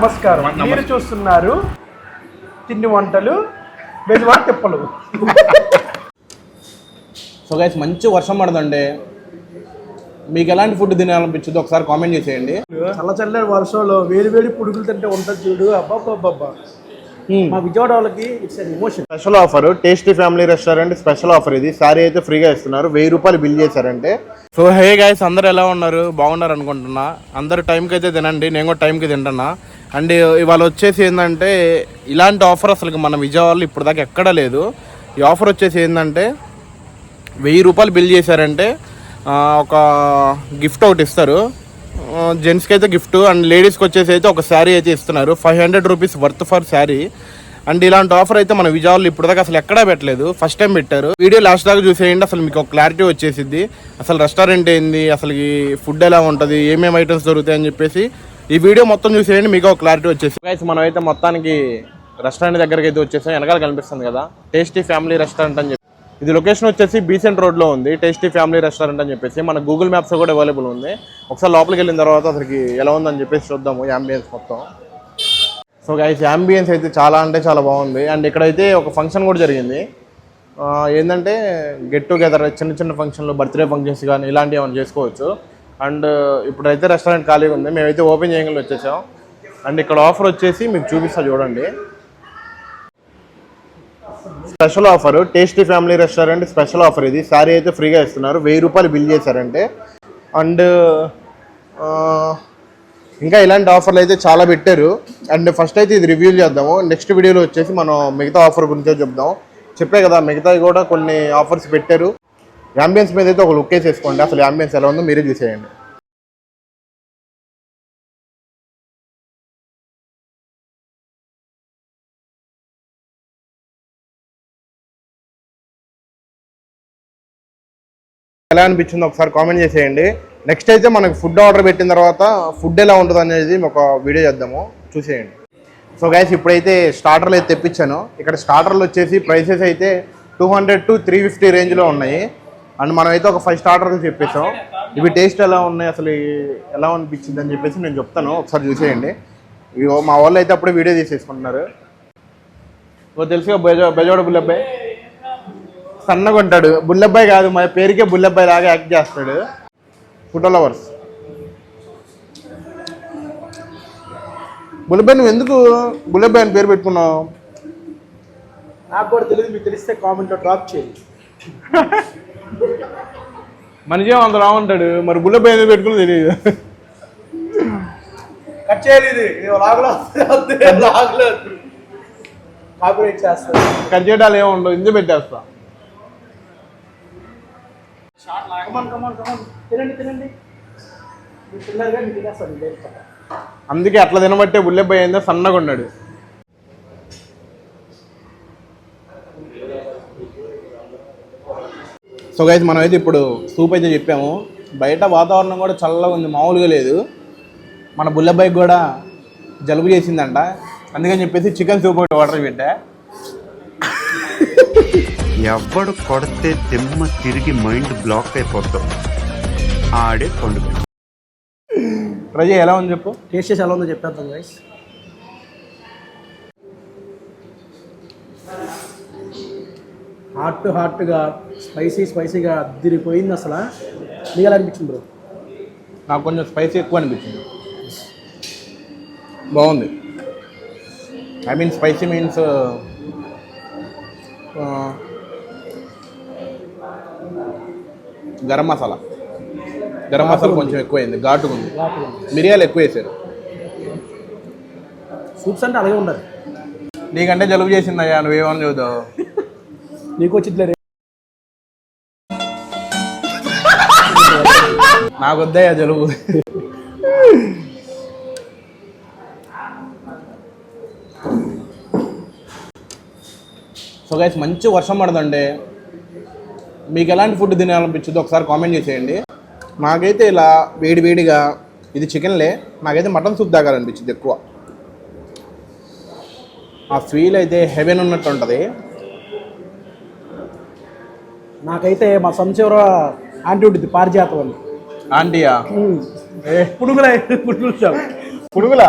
నమస్కారం. మీరు చూస్తున్నారు తిండి వంటలు బెజవాడ తిప్పలు. సో గైస్ మంచి వర్షం పడదండి. మీకు ఎలాంటి ఫుడ్ తినాలనిపించిందో ఒకసారి కామెంట్ చేసేయండి. చల్లచల్లని వర్షంలో వేడి పుడుకులు తింటే ఉంటుంది చూడు. అబ్బాబ్బా మా విజయవాడ వాళ్ళకి it's an emotion. Special offer tasty family restaurant special offer. ఇది సారీ అయితే ఫ్రీగా ఇస్తున్నారు. 1000 రూపాయలు బిల్ చేశారంటే. సో హే గైస్, అందరు ఎలా ఉన్నారు? బాగున్నారు అనుకుంటున్నా. అందరు టైంకి అయితే తినండి, నేను కూడా టైంకి తింటున్నా. అండ్ ఇవాళ వచ్చేసి ఏంటంటే ఇలాంటి ఆఫర్ అసలు మన విజయవాడలో ఇప్పుడు దాకా ఎక్కడా లేదు. ఈ ఆఫర్ వచ్చేసి ఏంటంటే 1000 రూపాయలు బిల్ చేశారంటే ఒక గిఫ్ట్ ఒకటి ఇస్తారు. జెంట్స్కి అయితే గిఫ్ట్ అండ్ లేడీస్కి వచ్చేసి అయితే ఒక శారీ అయితే ఇస్తున్నారు. 500 rupees worth for sari. And ఇలాంటి ఆఫర్ అయితే మన విజయవాడలో ఇప్పుడు దాకా అసలు ఎక్కడా పెట్టలేదు, ఫస్ట్ టైం పెట్టారు. వీడియో లాస్ట్ దాకా చూసేయండి, అసలు మీకు ఒక క్లారిటీ వచ్చేసిద్ది. అసలు రెస్టారెంట్ ఏంది, అసలు ఈ ఫుడ్ ఎలా ఉంటుంది, ఏమేమి ఐటమ్స్ దొరుకుతాయి అని చెప్పేసి ఈ వీడియో మొత్తం చూసేయండి, మీకు ఒక క్లారిటీ వచ్చేసి. గైస్ మనం అయితే మొత్తానికి రెస్టారెంట్ దగ్గరికి అయితే వచ్చేసాం. వెనకాల కనిపిస్తుంది కదా టేస్టీ ఫ్యామిలీ రెస్టారెంట్ అని చెప్పి. ఇది లొకేషన్ వచ్చేసి బీసెంట్ రోడ్లో ఉంది. టేస్టీ ఫ్యామిలీ రెస్టారెంట్ అని చెప్పేసి మన గూగుల్ మ్యాప్స్ కూడా అవైలబుల్ ఉంది. ఒకసారి లోపలికి వెళ్ళిన తర్వాత అసలుకి ఎలా ఉందని చెప్పేసి చూద్దాము యాంబియన్స్ మొత్తం. సో గైస్ యాంబియన్స్ అయితే చాలా అంటే చాలా బాగుంది. అండ్ ఇక్కడైతే ఒక ఫంక్షన్ కూడా జరిగింది. ఏంటంటే గెట్ టుగెదర్, చిన్న చిన్న ఫంక్షన్లు, బర్త్డే ఫంక్షన్స్ కానీ ఇలాంటివి ఏమైనా చేసుకోవచ్చు. అండ్ ఇప్పుడైతే రెస్టారెంట్ ఖాళీగా ఉంది, మేమైతే ఓపెన్ చేయగలిగి వచ్చేసాం. అండ్ ఇక్కడ ఆఫర్ వచ్చేసి మీకు చూపిస్తా చూడండి. Special offer tasty family restaurant special offer. ఇది సారీ అయితే ఫ్రీగా ఇస్తున్నారు. 1000 రూపాయలు బిల్ చేశారంటే. అండ్ ఇంకా ఇలాంటి ఆఫర్లు అయితే చాలా పెట్టారు. అండ్ ఫస్ట్ అయితే ఇది రివ్యూ చేద్దాము. నెక్స్ట్ వీడియోలో వచ్చేసి మనం మిగతా ఆఫర్ గురించే చెప్దాం. చెప్పే కదా మిగతావి కూడా కొన్ని ఆఫర్స్ పెట్టారు. యాంబియన్స్ మీద అయితే ఒక లుక్ వేసేసుకోండి. అసలు యాంబియన్స్ ఎలా ఉందో మీరే చూసేయండి. ఎలా అనిపించిందో ఒకసారి కామెంట్ చేసేయండి. నెక్స్ట్ అయితే మనకు ఫుడ్ ఆర్డర్ పెట్టిన తర్వాత ఫుడ్ ఎలా ఉంటుంది అనేది ఒక వీడియో చేద్దాము, చూసేయండి. సో గైస్ ఇప్పుడైతే స్టార్టర్లు అయితే తెప్పించాను. ఇక్కడ స్టార్టర్లు వచ్చేసి ప్రైసెస్ అయితే 200 to 350 రేంజ్లో ఉన్నాయి. అండ్ మనం అయితే ఒక 5 స్టార్టర్లు చెప్పేసాం. ఇవి టేస్ట్ ఎలా ఉన్నాయి, అసలు ఎలా అనిపించింది అని చెప్పేసి నేను చెప్తాను, ఒకసారి చూసేయండి. ఇవి మా వాళ్ళు అయితే అప్పుడే వీడియో తీసేసుకుంటున్నారు. తెలుసుగా బెజవాడ బుల్లబ్బాయి సన్నగా ఉంటాడు. బుల్లబ్బాయి కాదు, మా పేరుకే బుల్లబ్బాయి లాగా యాక్ట్ చేస్తాడు. Food lovers. బుల్లబ్బాయి నువ్వు ఎందుకు బుల్లబ్బాయి అని పేరు పెట్టుకున్నావు? నాకు కూడా తెలియదు, మీకు తెలిస్తే కామెంట్లో డ్రాప్ చేయండి. మనిషి అంత రావంటాడు, మరి బుల్లబ్బాయి ఎందుకు పెట్టుకుని తెలియదు. కట్ చేయాలి, కాపీరైట్ చేస్తాను. కట్ చేయడాలు ఏముండవు, ఇందుకు పెట్టేస్తా. తినండి. అందుకే అట్లా తినబట్టే బుల్లబ్బాయి అయిందో సన్నగా ఉన్నాడు. సో గైస్ మనం అయితే ఇప్పుడు సూప్ అయితే చెప్పాము. బయట వాతావరణం కూడా చల్లగా ఉంది, మామూలుగా లేదు. మన బుల్లబ్బాయికి కూడా జలుబు చేసిందంట, అందుకని చెప్పేసి చికెన్ సూప్ ఒకటి ఆర్డర్ పెట్టా. ఎవడు కొడితే దిమ్మ తిరిగి మైండ్ బ్లాక్ అయిపోతాం, ఆడే పండుగ. ప్రజ ఎలా ఉంది చెప్పు, టేస్ట్ చేసి ఎలా ఉందో చెప్పేద్దాం గైస్. హాట్గా స్పైసీగా అదిరిపోయింది. అసలు మీకు ఎలా అనిపించింది బ్రో? నాకు కొంచెం స్పైసీ ఎక్కువ అనిపించింది. బాగుంది. I mean spicy means garam masala కొంచెం ఎక్కువైంది, ఘాటుగా ఉంది. మిరియాలు ఎక్కువ వేసారు. సూప్స్ అంటే అలాగే ఉండాలి. నీకంటే జలుబు చేసిందయ్యా, నువ్వేమని చూద్దావు. నీకు వచ్చిట్లే, నాకు వద్దయ్యా జలుబు. సో గైస్ మంచి వర్షం పడదండి. మీకు ఎలాంటి ఫుడ్ తినాలనిపించిందో ఒకసారి కామెంట్ చేసేయండి. నాకైతే ఇలా వేడిగా, ఇది చికెన్లే, నాకైతే మటన్ సూప్ తాగాలనిపించింది ఎక్కువ. ఆ ఫీల్ అయితే హెవెన్ ఉన్నట్టు ఉంటుంది. నాకైతే మా సంశీవర ఆంటీ ఉంటుంది, పారిజాతం అని. ఆంటీయా? పుడుగులు పునుగులా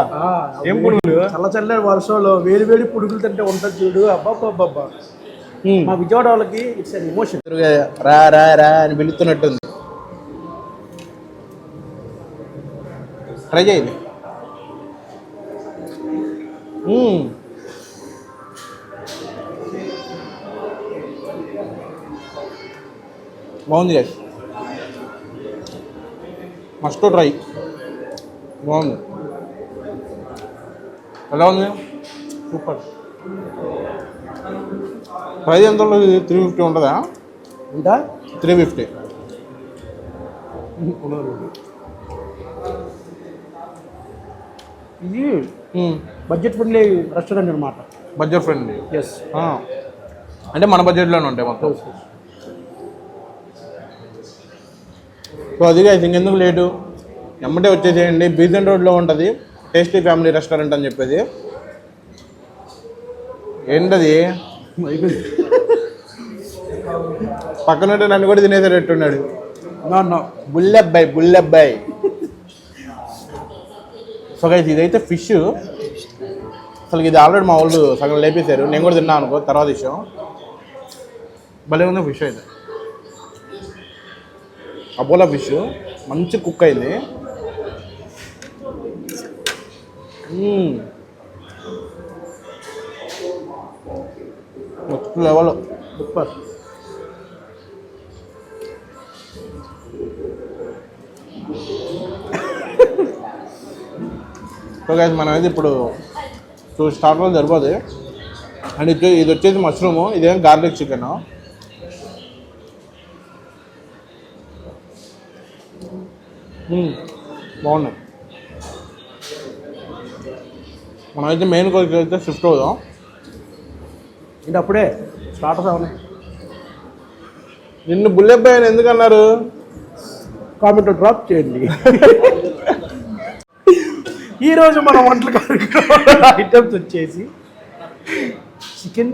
ఏం పునుగులు? చల్ల చల్లని వర్షంలో వేడి వేడి పుడుగులు తింటే ఉంటుంది చూడు అబ్బాబ్బాబ్బా. మా విజయవాడ వాళ్ళకి ఇట్స్ అన్ ఎమోషన్. రా రా రా అని పిలుస్తున్నట్టుంది. ట్రై చేయండి. బాగుంది గైస్, మస్ట్ ట్రై. బాగుంది. ఎలా ఉంది? సూపర్. ప్రైస్ ఎంత ఉంటుంది? 350 ఉంటుందా? ఇంకా 350. ఇది బడ్జెట్ ఫ్రెండ్లీ రెస్టారెంట్ అనమాట. Budget friendly. ఎస్, అంటే మన బడ్జెట్లోనే ఉంటాయి మొత్తం. సో అది guys, ఇంకెందుకు లేటు, ఎమ్మటే వచ్చేసేయండి. బీజన్ రోడ్లో ఉంటుంది టేస్టీ ఫ్యామిలీ రెస్టారెంట్ అని చెప్పేది. ఏంటది? పక్కన నన్ను కూడా తినేసేటట్టున్నాడు. బుల్లబ్బాయి బుల్లబ్బాయి. సో గైస్ ఇదైతే ఫిష్. అసలు ఇది ఆల్రెడీ మా వాళ్ళు సగం లేపేశారు, నేను కూడా తిన్నాను అనుకో తర్వాత విషయం. భలే ఉంది ఫిష్ అయితే. అపోలో ఫిష్ మంచి కుక్ అయింది. Next level. Super. So guys మనం అయితే ఇప్పుడు స్టార్ట్లో సరిపోదు. అండ్ ఇది వచ్చేసి మష్రూము, ఇదేం గార్లిక్ చికెన్. బాగున్నాయి. మనమైతే మెయిన్ కోర్స్కి అయితే షిఫ్ట్ అవుదాం. ఇది అప్పుడే స్టార్టర్స్ అవునాయి. నిన్ను బుల్లెబ్బాయి అని ఎందుకన్నారు? కామెంట్లో డ్రాప్ చేయండి. ఈరోజు మన వంటల ఐటమ్స్ వచ్చేసి chicken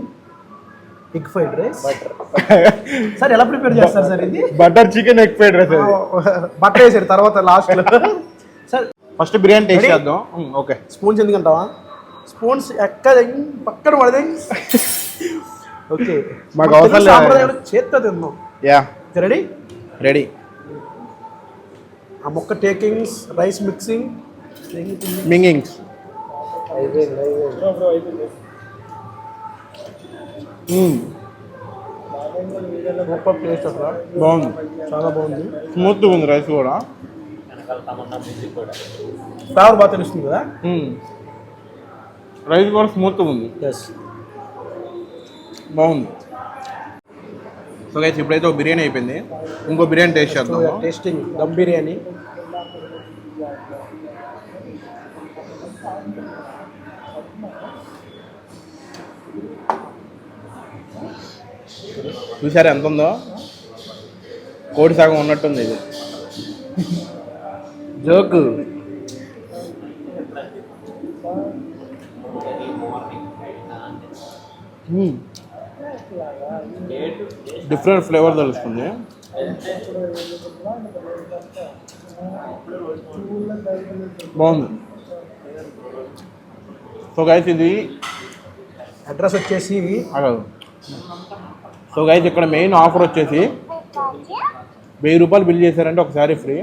egg fried rice. Sir ఎలా ప్రిపేర్ చేస్తారు సార్ ఇది? Butter chicken egg fried rice. Butter వేసారు తర్వాత లాస్ట్లో. సార్ ఫస్ట్ బిర్యానీ టేస్ట్ చేద్దాం. ఓకే, స్పూన్స్ ఎందుకంటావా? స్పూన్స్ ఎక్కడ పక్కన పడదే. ఓకే, మాకు అవసరం లేదు. సాంప్రదాయం చేత్తో తిందాం. Yeah, ready ready. ఆ మొక్క టేకింగ్స్, రైస్ మిక్సింగ్, మింగింగ్స్. సూపర్ టేస్ట్ అసలు. బాగుంది, చాలా బాగుంది. స్మూత్గా ఉంది రైస్ కూడా. ఫ్లేవర్ బాగా తెలుస్తుంది కదా. రైస్ కూడా స్మూత్గా ఉంది. ఎస్, బాగుంది. సో గైస్ ఇప్పుడైతే ఒక బిర్యానీ అయిపోయింది, ఇంకో బిర్యానీ టేస్ట్ చేద్దాం. టేస్టింగ్ దమ్ బిర్యానీ. చూసారా ఎంత ఉందో? కోడి సగం ఉన్నట్టుంది ఇది. జోకు. డిఫరెంట్ ఫ్లేవర్ తెలుస్తుంది. బాగుంది. సో గైస్ ఇది అడ్రస్ వచ్చేసి అడగదు. సో గైస్ ఇక్కడ మెయిన్ ఆఫర్ వచ్చేసి 1000 రూపాయలు బిల్ చేశారంటే ఒకసారి ఫ్రీ.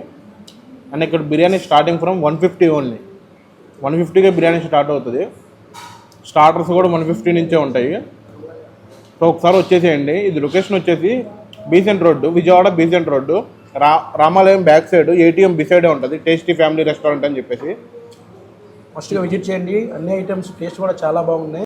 అండ్ ఇక్కడ బిర్యానీ స్టార్టింగ్ ఫ్రమ్ 150 ఓన్లీ. 150కే బిర్యానీ స్టార్ట్ అవుతుంది. స్టార్టర్స్ కూడా 150 నుంచే ఉంటాయి. సో ఒకసారి వచ్చేసేయండి. ఇది లొకేషన్ వచ్చేసి Besant road, Vijayawada Besant road, రామాలయం బ్యాక్ సైడ్, ఏటీఎం బిసైడే ఉంటుంది టేస్టీ ఫ్యామిలీ రెస్టారెంట్ అని చెప్పేసి. ఫస్ట్గా విజిట్ చేయండి. అన్ని ఐటమ్స్ టేస్ట్ కూడా చాలా బాగున్నాయి.